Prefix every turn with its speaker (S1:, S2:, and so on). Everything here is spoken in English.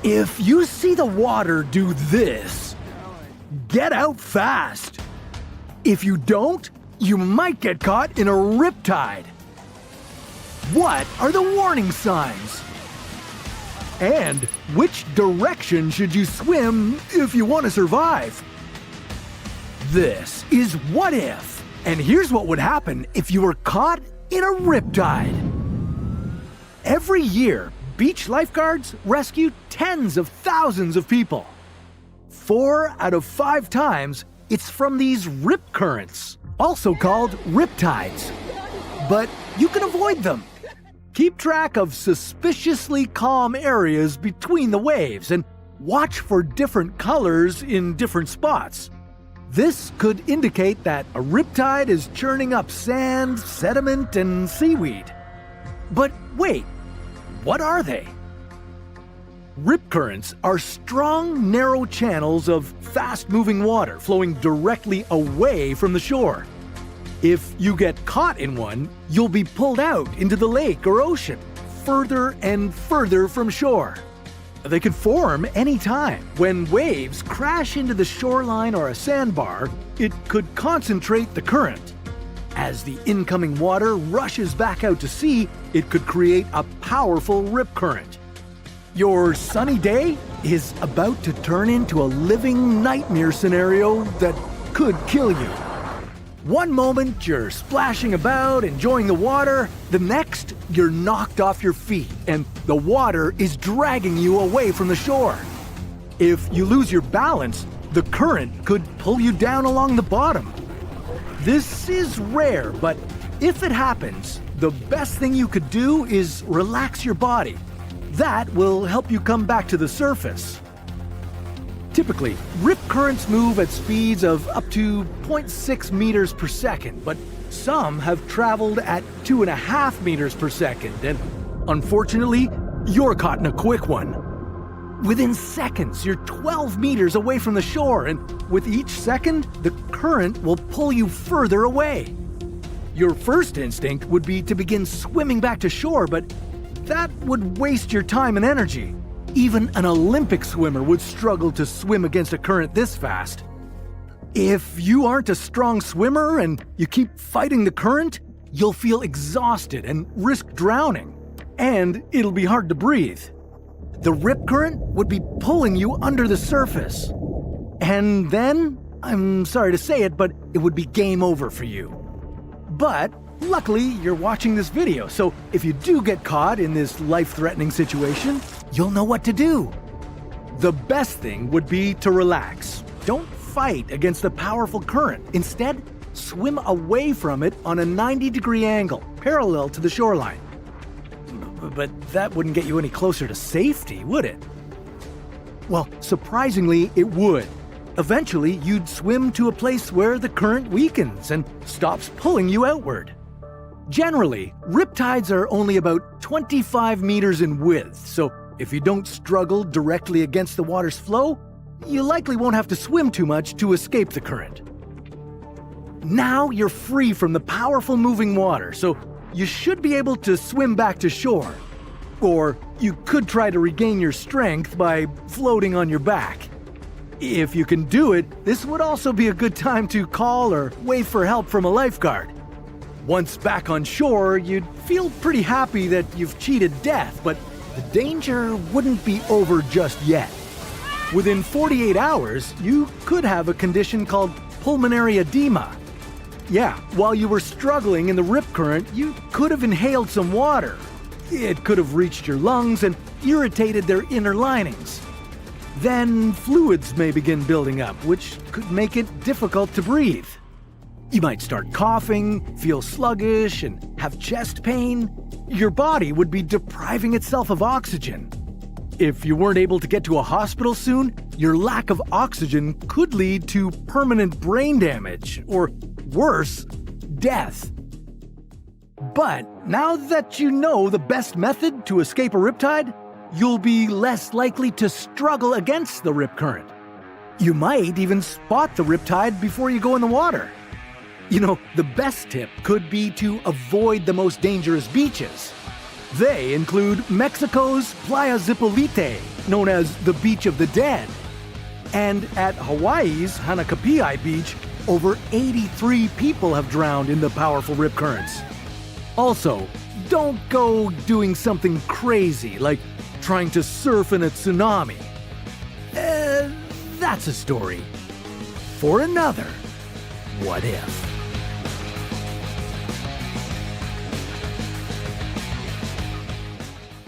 S1: If you see the water do this, get out fast. If you don't, you might get caught in a riptide. What are the warning signs? And which direction should you swim if you want to survive? This is What If, and here's what would happen if you were caught in a riptide. Every year, beach lifeguards rescue tens of thousands of people. 4 out of 5 times, it's from these rip currents, also called riptides. But you can avoid them. Keep track of suspiciously calm areas between the waves and watch for different colors in different spots. This could indicate that a riptide is churning up sand, sediment, and seaweed. But wait, what are they? Rip currents are strong, narrow channels of fast-moving water flowing directly away from the shore. If you get caught in one, you'll be pulled out into the lake or ocean, further and further from shore. They can form any time. When waves crash into the shoreline or a sandbar, it could concentrate the current. As the incoming water rushes back out to sea, it could create a powerful rip current. Your sunny day is about to turn into a living nightmare scenario that could kill you. One moment you're splashing about, enjoying the water. The next, you're knocked off your feet and the water is dragging you away from the shore. If you lose your balance, the current could pull you down along the bottom. This is rare, but if it happens, the best thing you could do is relax your body. That will help you come back to the surface. Typically, rip currents move at speeds of up to 0.6 meters per second, but some have traveled at 2.5 meters per second, and unfortunately, you're caught in a quick one. Within seconds, you're 12 meters away from the shore, and with each second, the current will pull you further away. Your first instinct would be to begin swimming back to shore, but that would waste your time and energy. Even an Olympic swimmer would struggle to swim against a current this fast. If you aren't a strong swimmer and you keep fighting the current, you'll feel exhausted and risk drowning. And it'll be hard to breathe. The rip current would be pulling you under the surface. And then, I'm sorry to say it, but it would be game over for you. But luckily, you're watching this video, so if you do get caught in this life-threatening situation, you'll know what to do. The best thing would be to relax. Don't fight against the powerful current. Instead, swim away from it on a 90-degree angle, parallel to the shoreline. But that wouldn't get you any closer to safety, would it? Well, surprisingly, it would. Eventually, you'd swim to a place where the current weakens and stops pulling you outward. Generally, riptides are only about 25 meters in width, so if you don't struggle directly against the water's flow, you likely won't have to swim too much to escape the current. Now you're free from the powerful moving water, so you should be able to swim back to shore. Or you could try to regain your strength by floating on your back. If you can do it, this would also be a good time to call or wait for help from a lifeguard. Once back on shore, you'd feel pretty happy that you've cheated death, but the danger wouldn't be over just yet. Within 48 hours, you could have a condition called pulmonary edema. Yeah, while you were struggling in the rip current, you could have inhaled some water. It could have reached your lungs and irritated their inner linings. Then fluids may begin building up, which could make it difficult to breathe. You might start coughing, feel sluggish, and have chest pain. Your body would be depriving itself of oxygen. If you weren't able to get to a hospital soon, your lack of oxygen could lead to permanent brain damage, or worse, death. But now that you know the best method to escape a riptide, you'll be less likely to struggle against the rip current. You might even spot the riptide before you go in the water. You know, the best tip could be to avoid the most dangerous beaches. They include Mexico's Playa Zipolite, known as the Beach of the Dead. And at Hawaii's Hanakapi'i Beach, over 83 people have drowned in the powerful rip currents. Also, don't go doing something crazy like trying to surf in a tsunami. That's a story for another What If.